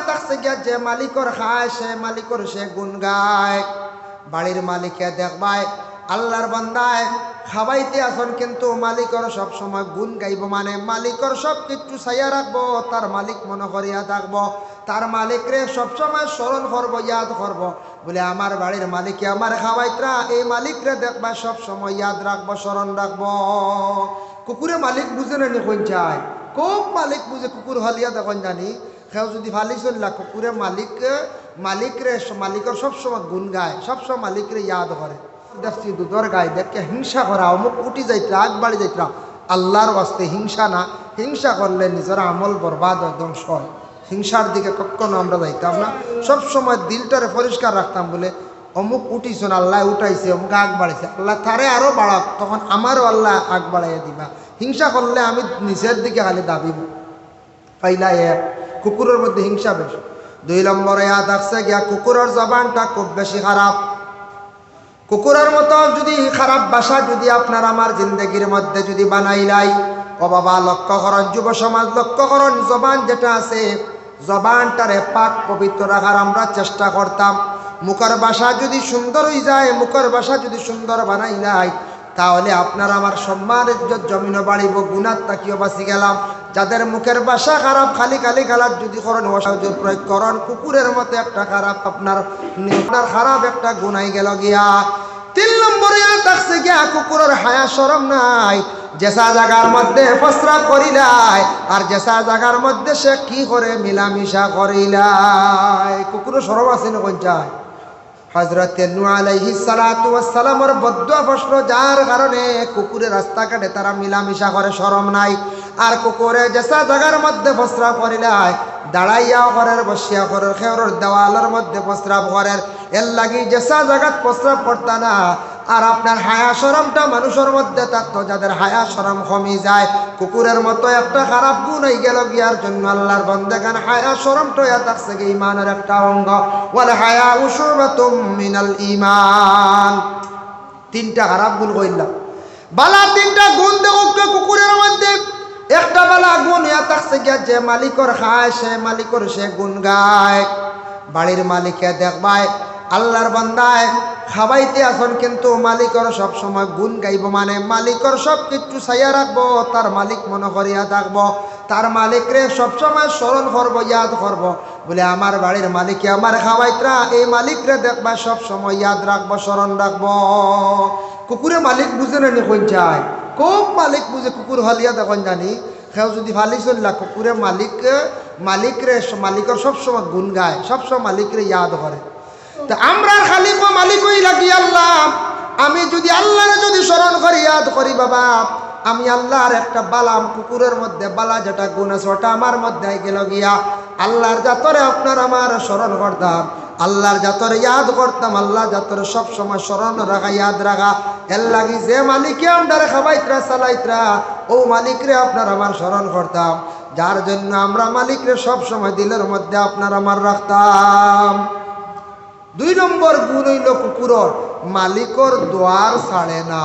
থাকছে গিয়া যে মালিকর খায় সে মালিকর সে গুণ গায়। বাড়ির মালিকে দেখবায় আল্লাহর বান্দায় খাওয়াইতে আসন কিন্তু মালিকর সব সময় গুণ গাইব, মানে মালিকর সব কিছু ছাইয়া রাখবো, তার মালিক মনে করিয়া থাকবো, তার মালিকরে সবসময় স্মরণ করবো, ইয়াদ করবো, বলে আমার বাড়ির মালিকে আমার খাওয়াইতরা, এই মালিকরে দেখবা সব সময় ইয়াদ রাখবো, স্মরণ রাখবো। কুকুরে মালিক বুঝে না কোন চায়, খুব মালিক বুঝে। কুকুর হলিয়া দেখুন জানি সেও যদি ভালি চললা, কুকুরে মালিকরে মালিকর সবসময় গুণ গায়, সবসময় মালিকরে ইয়াদ করে। দেখছি দুধর গায়ে দেখে হিংসা করা, অমুক উঠি যাইতরা, আগ বাড়ি যাইতরা, আল্লাহর ওয়াস্তে হিংসা না। হিংসা করলে নিজের আমল বরবাদ হয়, ধ্বংস হয়। হিংসার দিকে কখনো আমরা যাইতাম না, সবসময় দিলটারে পরিষ্কার রাখতাম, বলে অমুক উঠিছন, আল্লাহ উঠাইছে, অমুক আগ বাড়াইছে, আল্লাহ তারে আরও বাড়াক, তখন আমারও আল্লাহ আগ বাড়াইয়া দিবা। হিংসা করলে আমি নিচের দিকে খালি দাবিব পাইলা। এক কুকুরের মধ্যে হিংসা বেশি। 2 নম্বরে থাকছে গিয়া কুকুরের জবানটা খুব বেশি খারাপ। কুকুরের মতো যদি খারাপ ভাষা যদি আপনার আমার জিন্দগির মধ্যে যদি বানাইলাই, ও বাবা লক্ষ্য করুন, যুব সমাজ লক্ষ্য করুন, জবান যেটা আছে জবানটারে পাক পবিত্র রাখার আমরা চেষ্টা করতাম। মুখের ভাষা যদি সুন্দর হয়ে যায়, মুখের ভাষা যদি সুন্দর বানাইলাই, তাহলে আপনার আমার সম্মান ইজ্জত জমিনও বাড়িব, গুনার তাকিও বাঁচি গেলাম। যাদের মুখের ভাষা খারাপ, খালি খালি গালাত যদি করেন, ওষুধ প্রয়োগ করেন, কুকুরের মতো একটা খারাপ আপনার খারাপ একটা গুনাই গেল গিয়া। 3 নম্বরে থাকছে গিয়া কুকুরের হায়া শরম নাই। যেসা জায়গার মধ্যে প্রস্রাব করিলাই, আর যেসা জায়গার মধ্যে সে কি করে মিলামিশা করিলাই। কুকুরের শরম আছে না কোন চায়? হযরত নূহ আলাইহিস সালাতু ওয়াস সালামের বদুয়া প্রশ্ন, যার কারণে কুকুরের রাস্তাঘাটে তারা মিলামিশা করে, শরম নাই। আর কুকুরে যেসা জায়গার মধ্যে প্রস্রাব করিলাই, দাঁড়াইয়া ঘরের, বসিয়া ঘরের, খেওরের দেওয়ালের মধ্যে প্রস্রাব করের, এর লাগি যেসা জায়গাত প্রস্রাব করতা না। আর আপনার হায়া শরমটা মানুষের মধ্যে থাকতো, যাদের হায়া শরম কমে যায়, কুকুরের মতো একটা খারাপ গুণ হয়ে গেল গিয়ার জন্য আল্লাহর বান্দাগান হায়া শরমটা থাকছে কি ইমানের একটা অঙ্গ। ওয়াল হায়া শুবাতুম মিনাল ঈমান। 3টা খারাপ গুণ কইলাম, বালা 3টা গুণ দেখো কুকুরের মধ্যে। একটা বালা গুণ থাকছে গিয়া যে মালিকর খায় সে মালিকর সে গুণ গায়। বাড়ির মালিকে দেখবায় আল্লাহর বান্দায় খাওয়াইতে আসন কিন্তু মালিকর সব সময় গুণ গাইব, মানে মালিকর সব কিছু ছাইয়া রাখবো, তার মালিক মনে করিয়া থাকবো, তার মালিকরে সবসময় স্মরণ করবো, ইয়াদ করবো, বলে আমার বাড়ির মালিকে আমার খাওয়াইতরা, এই মালিকরে দেখবা সব সময় ইয়াদ রাখবো, স্মরণ রাখবো। কুকুরে মালিক বুঝে না কোন চায়, খুব মালিক বুঝে। কুকুর হলিয়া দেখুন জানি সেও যদি ভালি চললা, কুকুরে মালিকরে মালিকর সবসময় গুণ গায়, সবসময় মালিকরে ইয়াদ করে। তা আমরা খালি মালিক হই লাগি আল্লাহ। আমি যদি আল্লাহরে যদি স্মরণ করি, ইয়াদ করি, বাবা আমি আল্লাহর একটা বালাম, কুকুরের মধ্যে বালা যেটা গুণ আছে ওটা আমার মধ্যে গেল গিয়া। আল্লাহর জাতরে আপনার আমার স্মরণ করতাম, আল্লাহর জাতরে ইয়াদ করতাম, আল্লাহ জাতরে সব সময় স্মরণ রাখা, ইয়াদ রাখা। এর লাগি যে মালিকে আমরা খাবাইতরা চালাইতরা, ও মালিকরে আপনার আমার স্মরণ করতাম, যার জন্য আমরা মালিকরে সব সময় দিলের মধ্যে আপনার আমার রাখতাম। 2 নম্বর গুণ হইল কুকুরর মালিকর দোয়ার ছাড়ে না।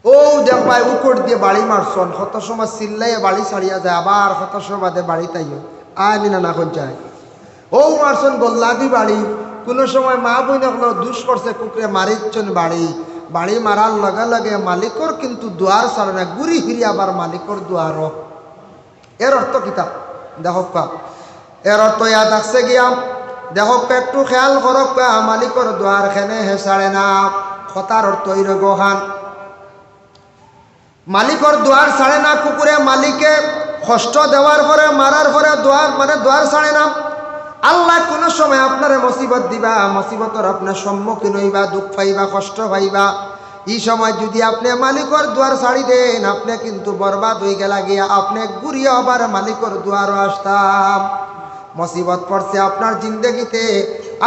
ও দেখবাই উকট দিয়ে বাড়ি মারছন, কত সময় চিল্লাইয়ে বাড়ি ছাড়িয়া যায়, আবার কত সময় বাদে বাড়ি তাইও আয় না কোন চায়। ও মারছন গোল্লা দি বাড়ি, কোনো সময় মা বই না দুষ করছে, কুকুরে মারিচ্ছন বাড়ি মারার লগে লগে মালিকর কিন্তু দোয়ার ছাড়ে না, ঘুরি ফিরি আবার মালিকর দোয়ারও। এর অর্থ কিতাব দেখো, এর অর্থ ইয়াদ আসছে গিয়া দেখো, একটু খেয়াল করো, মালিকর দোয়ার খেনে হে ছাড়ে না। কথার অর্থ গোহান মালিকর দোয়ার ছাড়ে না। কুকুরে মালিকে কষ্ট দেওয়ার পরে, মারার পরে দোয়ার মানে দোয়ার ছাড়ে না। আল্লাহ কোনো সময় আপনার মুসিবত দিবা, মুসিবতর আপনার সম্মুখীন হইবা, দুঃখ পাইবা, কষ্ট পাইবা। এই সময় যদি আপনি মালিকর দুয়ার ছাড়ি দেন, আপনি কিন্তু বরবাদ হয়ে গেলা গিয়া, আপনি ঘুরিয়ে আবার মালিকর দুয়ারও আসতাম। মুসিবত পড়ছে আপনার জিন্দগিতে,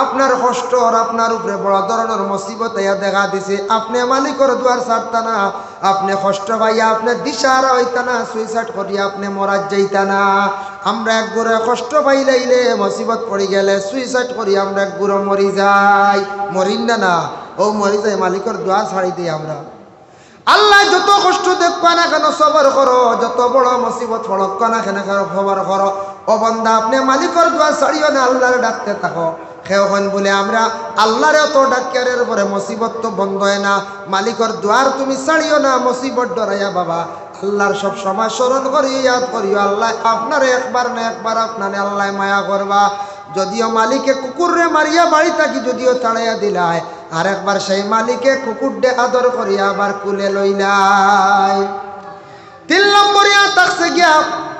আপনার কষ্ট আর আপনার উপরে বড় ধরনের মুসিবত দেখা দিছে, আপনি মালিকর দুয়ার ছাড়তা না, আপনি কষ্ট পাইয়া আপনি দিশাহারা হইতা না, সুইসাইড করিয়া আপনি মরার যাইতা না। আমরা এক গুড়ে কষ্ট পাইলাইলে, মুসিবত পড়ে গেলে সুইসাইড করি আমরা এক গুড়ো মরি যাই, মরিন না ও মরি যাই, মালিকর দুয়ার ছাড়ি দিই আমরা। আল্লাহ যত কষ্ট দেখবা না কেন সবর করো, যত বড় মুসিবত পড়ক না কেন সবর করো। ও বান্দা আপনি মালিকের দোয়া ছাড়িও না, আল্লাহর ডাকতে থাকো। কেউখন বলে আমরা আল্লাহরে তো ডাক্তারের পরে মুসিবত তো বন্ধ হয় না, মালিকের দোয়ার তুমি ছাড়িও না, মুসিবত ডরাইয়া বাবা আল্লাহর সব সময় স্মরণ করি, ইয়াদ করিও। আল্লাহ আপনারে একবার না একবার আপনারে আল্লাহ মায়া করবা। যদিও মালিকে কুকুরে মারিয়া বাড়ি থাকি যদিও তাড়াইয়া দিলায়, আর একবার সেই মালিকে কুকুর ডে আদর করিয়া আবার কুলে লইলাই। 3 নম্বরিয়া থাকছে গিয়া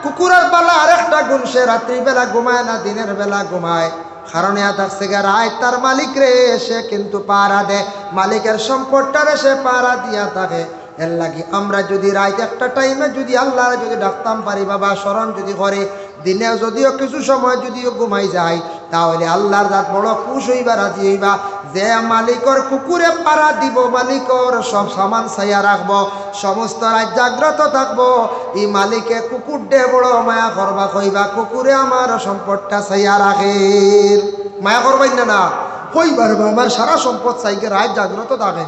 কুকুরের বেলা আরেকটা গুণ, সে রাত্রিবেলা ঘুমায় না, দিনের বেলা ঘুমায়। কারণ ইয়া থাকছে গিয়া রায় তার মালিক রে সে কিন্তু পাহারা দে, মালিকের সম্পদটারে সে পাহারা দিয়া থাকে। এর লাগি আমরা যদি রাত একটা টাইমে যদি আল্লাহর যদি ডাকতাম পারি বাবা, স্মরণ যদি করে, দিনে যদিও কিছু সময় যদিও ঘুমাই যায়, তাহলে আল্লাহর রাত বড় খুশ হইবা, রাজি হইবা যে মালিকর কুকুরে পাড়া দিব, মালিকর সব সামান ছাইয়া রাখবো, সমস্ত রাত জাগ্রত থাকবো। এই মালিকে কুকুর দে বড় মায়া করবা, কইবা কুকুরে আমার সম্পদটা ছাইয়া রাখে। মায়া করবাই না না কইবার আমার সারা সম্পদ চাইকে রাত জাগ্রত থাকে।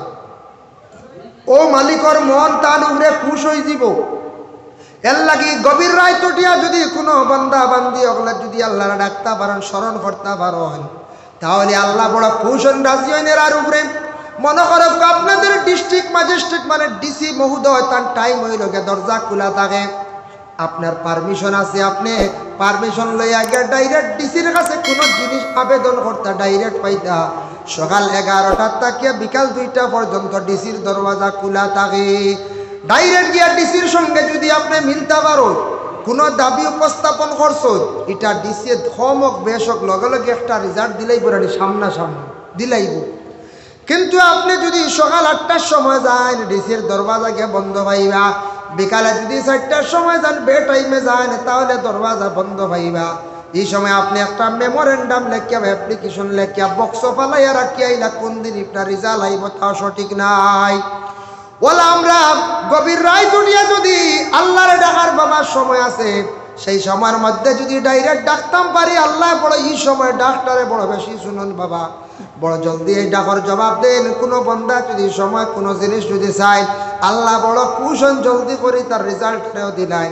ও মালিকর মন তার উপরে খুশ হয়ে যাব। এর লাগি গভীর রাত উঠিয়া যদি কোনো বান্দা বান্দি ওগুলা যদি আল্লাহর ডাকতে পারেন, স্মরণ করতে পারেন, তাহলে আল্লাহ বড় খুশ হন, রাজি হইন। আর উপরে মনে করো আপনাদের ডিস্ট্রিক্ট ম্যাজিস্ট্রেট মানে ডিসি মহোদয় তার টাইম হইল গে, দরজা খোলা থাকে, আপনার পারমিশন আছে, আপনি পারমিশন লইয়া গিয়ে ডাইরেক্ট ডিসির কাছে কোনো জিনিস আবেদন করতে ডাইরেক্ট পাইতা। সকাল 11টার থেকে বিকাল 2টা পর্যন্ত ডিসির দরওয়াজা খোলা থাকে। ডাইরেক্ট গিয়া ডিসির সঙ্গে যদি আপনি মিলতে পারো, কোনো দাবি উপস্থাপন করছো, এটা ডিসি ধমক বেশক লগে লগে একটা রেজাল্ট দিলেই বলি সামনাসামনি দিলাইব। কিন্তু আপনি যদি সকাল 8টার সময় যান, ডিসির দরওয়াজা গিয়ে বন্ধ পাইবা। বিকালে যদি 4টার সময় যান, বে টাইমে যান, তাহলে দরওয়াজা বন্ধ পাইবা। এই সময় আপনি একটা মেমোরেন্ডাম লেখিয়া অ্যাপ্লিকেশন লেখিয়া বক্স পালাইয়া রাখিয়া আইলা, কোন দিন আপনার রেজাল্ট আইব তাও সঠিক নাই। ওলা আমরা গভীর রাত উঠিয়া যদি আল্লাহরে ডাকার বাবার সময় আছে, সেই সময়ের মধ্যে যদি ডাইরেক্ট ডাকতাম পারি, আল্লাহ বড় এই সময় ডাক্তারে বড় বেশি শুনুন বাবা, বড় জলদি এই ডাকর জবাব দেন। কোনো বন্দা যদি সময় কোনো জিনিস যদি চায়, আল্লাহ বড় কুশন জলদি করে তার রেজাল্টটাও দিলাই।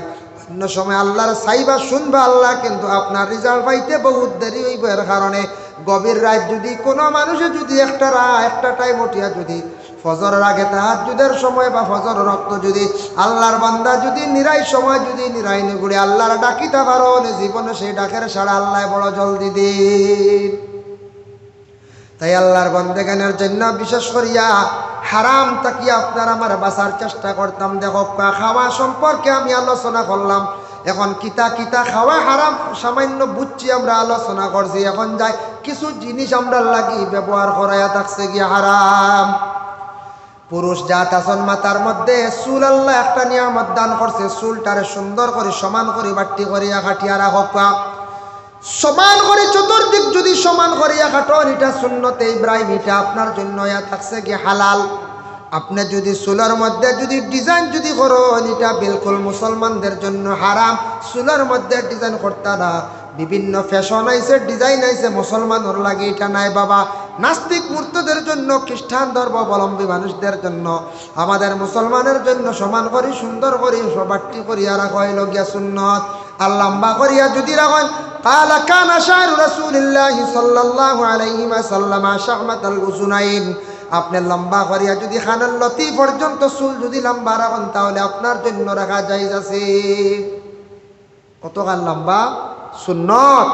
অন্য সময় আল্লাহর চাইবা শুনবা আল্লাহ, কিন্তু আপনার রেজাল্ট পাইতে বহুত দেরি হইব। এর কারণে গভীর রাত যদি কোনো মানুষে যদি একটা টাইম উঠিয়া যদি ফজরের আগে তাহাজ্জুদের সময় বা ফজর রক্ত যদি আল্লাহর বান্দা যদি নিরাই সময় যদি নিরাই নিগুড়ে আল্লাহর ডাকিতে পারো, জীবনে সেই ডাকের সাড়া আল্লাহ বড় জলদি দিন। তাই আল্লাহর বন্দেগানের জন্য বিশেষ করিয়া হারাম তাকিয়া আপনার আমার বাঁচার চেষ্টা করতাম। দেখো খাওয়া সম্পর্কে আমি আলোচনা করলাম, এখন কিতা কিতা খাওয়া হারাম সামান্য বুঝছি, আমরা আলোচনা করছি। এখন যাই কিছু জিনিস আমরা লাগি ব্যবহার করাইয়া থাকছে গিয়া হারাম। পুরুষ জাত আসন মাথার মধ্যে চুল আল্লাহ একটা নিয়ামত দান করছে, চুলটারে সুন্দর করে সমান করে বাট্টি করিয়া কাটিয়া রাখক, সমান করে চতুর্দিক যদি সমান করিয়া কাটন, এটা সুন্নতে ইব্রাহিম, এটা আপনার জন্য ইয়া থাকছে কি হালাল। আপনি যদি চুলের মধ্যে যদি ডিজাইন যদি করেন, এটা বিলকুল মুসলমানদের জন্য হারাম। চুলের মধ্যে ডিজাইন করতে না, বিভিন্ন ফ্যাশন আইছে, ডিজাইন আইছে, মুসলমানের লাগে এটা নাই বাবা। নাস্তিক মূর্তদের জন্য, খ্রিস্টান ধর্মাবলম্বী মানুষদের জন্য, আমাদের মুসলমানের জন্য সমান করি সুন্দর করি সবাট্টি করিয়া রাখা হইল গিয়া সুন্নত। আর লম্বা করিয়া যদি রাখেন, قال كان شعر رسول الله صلى الله عليه وسلم شعمة الأذنين, আপনি লম্বা করিয়া যদি খানার লতি পর্যন্ত চুল যদি লম্বা রাখেন, তাহলে আপনার জন্য রাখা জায়েজ আছে। কতখান লম্বা সুন্নত।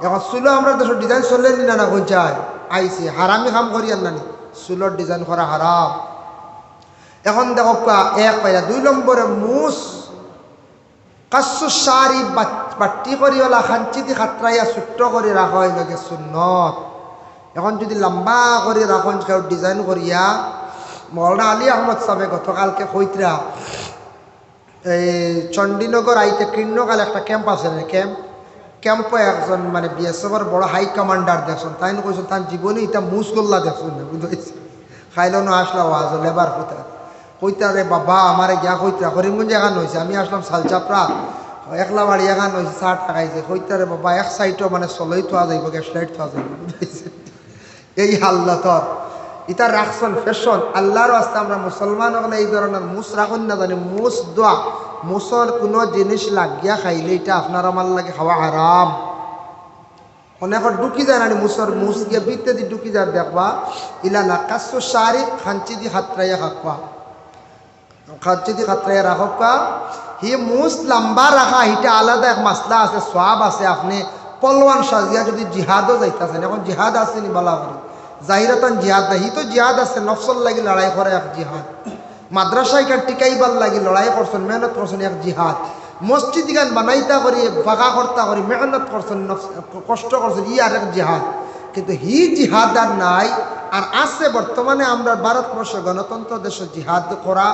এখন চুলো আমরা দেশের ডিজাইন চললেন না না কইচায় আইসি হারামি কাম করিয়ান নানি, চুলোর ডিজাইন করা হারাম। এখন দেখো এক পাইলা 2 নম্বরে মুস কাসু সারি বাট্টি করিওলা খাঞ্চিতি খাতরাইয়া ছোট্ট করে রাখা হয় লাগে সুন্নত। এখন যদি লম্বা করে রাখুন কেউ ডিজাইন করিয়া, মৌলানা আলী আহমদ সাহেব গতকালকে কইতরা এই চণ্ডীনগর আইতে কৃষ্ণকাল একটা ক্যাম্প আছে, ক্যাম্পে একজন মানে বিএসএফের বড় হাই কমান্ডার দেখছেন, তাই কইছেন তার জীবনে এটা মুসগোল্লা দেখছেন না, বুঝতে খাইল না আসলা ওয়াজ লেবার কোথা কইতা রে বাবা আমারে গিয়া কইতরা করিমগঞ্জ এখান হয়েছে, আমি আসলাম সালচাপড়া একলা বাড়ি এখান হয়েছে 60 টাকাইছে, কইতা রে বাবা এক সাইডও মানে চলেই থোয়া যাইব, গ্যাস লাইট থোয়া যাইব, বুঝতে এই হাল্লা তোর। ইটা রাখছন ফ্যাশন আল্লাহর রাস্তা আমরা মুসলমান হলে এই ধরনের মুস রাখুন না জানি মুস দোয়া মুসর কোনো জিনিস লাগিয়া খাইলে এটা আপনার আমার লাগে খাওয়া হারাম অনেক ঢুকি যায় না মুসর মুস গিয়ে বিতে দি ঢুকি যায় দেখবা ইলা না কাসু সারি খাঞ্চি দি খাতরাইয়া খাকবা খাচ্ছি দি খাতরাইয়া রাখবা হি মুস লম্বা রাখা এটা আলাদা এক মাসলা আছে সওয়াব আছে আপনি পলওয়ান সাজিয়া যদি জিহাদও যাইতেছেন এখন জিহাদ আছে নি বলা করে জাহিরাতান জিহাদ না হি তো জিহাদ আছে নফসল লাগি লড়াই করে এক জিহাদ মাদ্রাসায় কার টিকাইবার লাগি লড়াই করছেন মেহনত করছেন এক জিহাদ মসজিদ গান বানাইতা করি ফাঁকা কর্তা করি মেহনত করছেন কষ্ট করছেন ই আর এক জিহাদ কিন্তু হি জিহাদ আর নাই আর আছে বর্তমানে আমরা ভারতবর্ষ গণতন্ত্র দেশে জিহাদ করা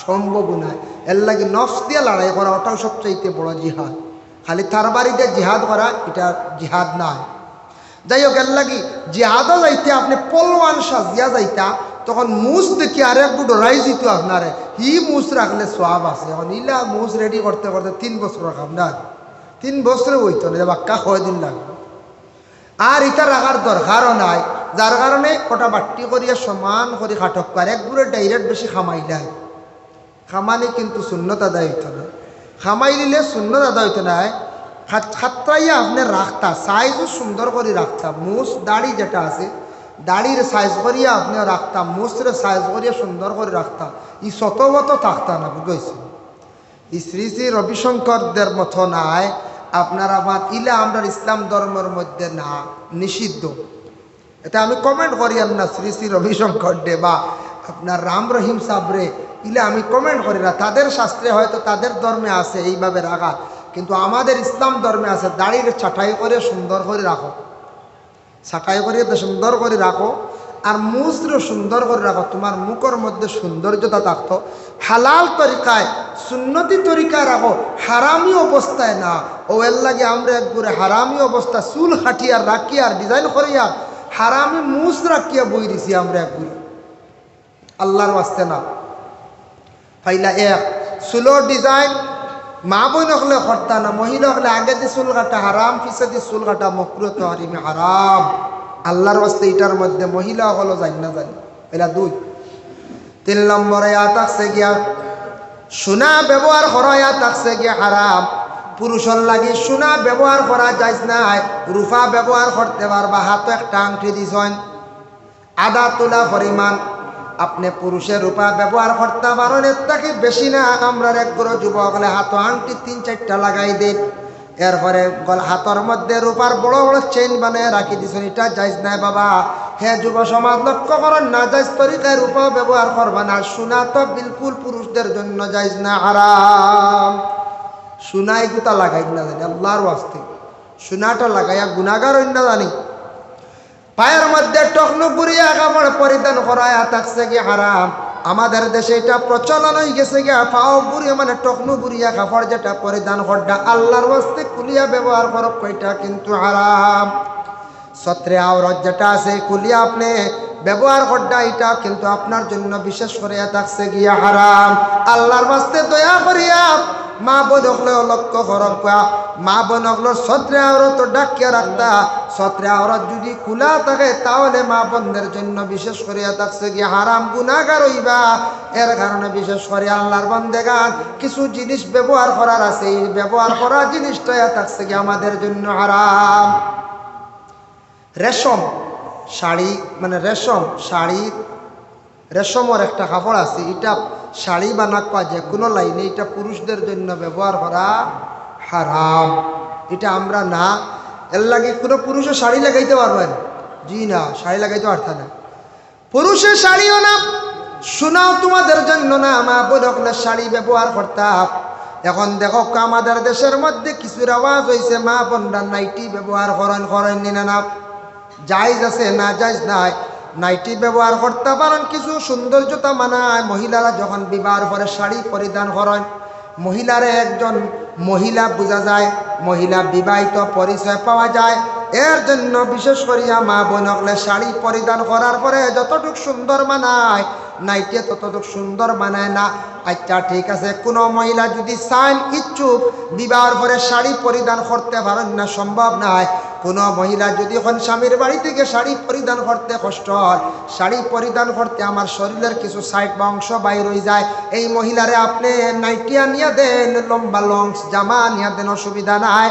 সম্ভব নয় এর লাগে নফস দিয়ে লড়াই করা ওটাও সবচাইতে বড় জিহাদ খালি তার বাড়িতে জিহাদ করা এটা জিহাদ নাই যাই হোক এর লাগি জিহাদও যাইতে আপনি পলওয়ান সাজিয়া যাইতা তখন মুস দেখি আর একটু ডরাই দিত আপনারে হি মুস রাখলে সওয়াব আছে এখন ইলা মুস রেডি করতে করতে 3 বছর রাখাম না 3 বছরে হইতো না বাক্কা কয়দিন লাগবে আর এটা রাখার দরকারও নাই যার কারণে কটা বাট্টি করিয়া সমান করে খাটক পারে একগুড়ে ডাইরেক্ট বেশি খামাইলাই খামানি কিন্তু সুন্নত আদায় হইতো না খামাই নিলে সুন্নত আদায় হইতো না খাতরাইয়া আপনি রাখতা সাইজও সুন্দর করে রাখতা মুস দাড়ি যেটা আছে দাড়ির সাইজ করিয়া আপনি রাখতা মুসরে সাইজ করিয়া সুন্দর করে রাখতা ই শতবত থাকতা না বুঝেছি ই শ্রী শ্রী রবিশঙ্করদের মতো নাই আপনার আমার ইলা আমরা ইসলাম ধর্মের মধ্যে না নিষিদ্ধ এটা আমি কমেন্ট করি না শ্রী শ্রী রবিশঙ্কর দে বা আপনার রাম রহিম সাবরে ইলা আমি কমেন্ট করি না তাদের শাস্ত্রে হয়তো তাদের ধর্মে আছে এইভাবে রাখা কিন্তু আমাদের ইসলাম ধর্মে আছে দাড়ির ছাটাই করে সুন্দর করে রাখো ছাটাই করে সুন্দর করে রাখো আর মুসরে সুন্দর করে রাখো তোমার মুখের মধ্যে সৌন্দর্যতা থাকতো হালাল তরিকায় সুন্নতি তরিকায় রাখো হারামি অবস্থায় না ও এর লাগে আমরা একবারে হারামি অবস্থা চুল খাটিয়ার রাখিয়ার ডিজাইন করিয়া হারামি মুস রাখিয়া বই দিছি আমরা একবারে আল্লাহর ওয়াস্তে না ফাইলা এক চুলোর ডিজাইন মা বোন হলে করতা না মহিলা হলে আগে দিয়ে চুল কাটা হারাম পিছে দিয়ে চুল কাটা মকরুহ তাহরিমে হারাম আল্লাহর ওয়াস্তে এটার মধ্যে মহিলা হলো জানি না জানি এলা 2 3 নম্বরে থাকছে গিয়া সোনা ব্যবহার করা থাকছে গিয়া হারাম পুরুষের লাগি সোনা ব্যবহার করা যাইজ নাই রূপা ব্যবহার করতে পারবা হাতে একটা আংটি দিছেন আধা তোলা পরিমাণ আপনি পুরুষের রূপা ব্যবহার করতে পারেন এর থেকে বেশি না আমরা এক গরো যুবক হলে হাত আংটি 3-4টা লাগাই দেন এরপরে হাতের মধ্যে রূপার বড় বড় চেইন বানিয়ে রাখি দিছেন এটা যাইজ নাই বাবা হে যুব সমাজ লক্ষ্য করেন না যাইজ তরিকায় রূপা ব্যবহার করবা না সোনা তো বিলকুল পুরুষদের জন্য যাইজ না হারাম সোনাই গুতা লাগাই না জানি আল্লাহর ওয়াস্তে সোনাটা লাগাইয়া গুনাহগার হইন না জানি পায়ের মধ্যে টকনু বুড়িয়া কাপড় পরিধান করায় থাকছে কি হারাম আমাদের দেশে এটা প্রচলন হয়ে গেছে গিয়া পাও বুড়িয়া মানে টকনু বুড়িয়া কাপড় যেটা পরিধান করটা আল্লাহর ওয়াস্তে কুলিয়া ব্যবহার করো কইটা কিন্তু হারাম সত্রে আওরত যেটা আছে কুলিয়া আপনি ব্যবহার করটা এটা কিন্তু আপনার জন্য বিশেষ করে থাকছে গিয়া হারাম আল্লাহর ওয়াস্তে দয়া করিয়া মা বোন হলে লক্ষ্য করব মা বোন হলো সত্রে আওরত ডাকিয়া রাখতা সত্রে আওরত যদি খোলা থাকে তাহলে মা বোনদের জন্য বিশেষ করে থাকছে কি হারাম গুনাহগার হইবা এর কারণে বিশেষ করে আল্লাহর বান্দেগান কিছু জিনিস ব্যবহার করার আছে এই ব্যবহার করা জিনিসটা থাকছে কি আমাদের জন্য হারাম রেশম শাড়ি মানে রেশম শাড়ি রেশমের একটা কাপড় আছে এটা শাড়ি বানাক যে কোনো লাইনে এটা পুরুষদের জন্য ব্যবহার করা হারাম এটা আমরা না এর লাগে কোনো পুরুষের শাড়ি লাগাইতে পারবেন জি না শাড়ি লাগাইতে পারত না পুরুষের শাড়িও না শোনাও তোমাদের জন্য না মা বোনকলে শাড়ি ব্যবহার করতাম এখন দেখো আমাদের দেশের মধ্যে কিছু আওয়াজ হয়েছে মা বোনরা নাইটি ব্যবহার করেন না জায়েজ আছে না জায়েজ নাই নাইটি ব্যবহার করতে পারেন কিছু সৌন্দর্যতা মানায় মহিলারা যখন বিবাহের পরে শাড়ি পরিধান করেন মহিলারে একজন মহিলা বোঝা যায় মহিলা বিবাহিত পরিচয় পাওয়া যায় এর জন্য বিশেষ করিয়া মা বোনকলে শাড়ি পরিধান করার পরে যতটুকু সুন্দর মানায় নাইটিয়া ততটুক সুন্দর বানায় না। আচ্ছা ঠিক আছে, কোনো মহিলা যদি চান ইচ্ছুক বিবাহের পরে শাড়ি পরিধান করতে পারেন না, সম্ভব নয়। কোনো মহিলা যদি এখন স্বামীর বাড়ি থেকে শাড়ি পরিধান করতে কষ্ট হয়, শাড়ি পরিধান করতে আমার শরীরের কিছু সাইড বা অংশ বাইর হয়ে যায়, এই মহিলারে আপনি নাইটিয়া নিয়ে দেন, লম্বা লংস জামা নিয়ে দেন, অসুবিধা নাই।